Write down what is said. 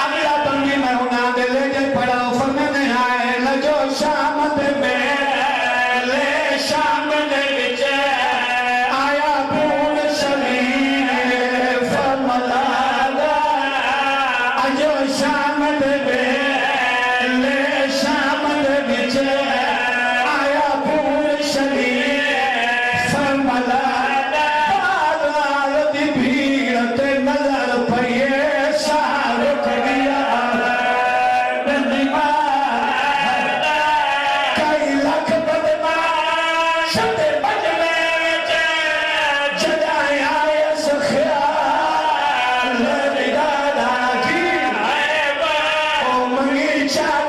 अगला बंदी मैं उन्हें दिले के पड़ा फरमाने आए न जो शाम दे मेले शाम दे विच आया पूर्ण शरीर फरमादा अजो शाम दे मेले शाम दे विच आया पूर्ण शरीर फरमादा Child.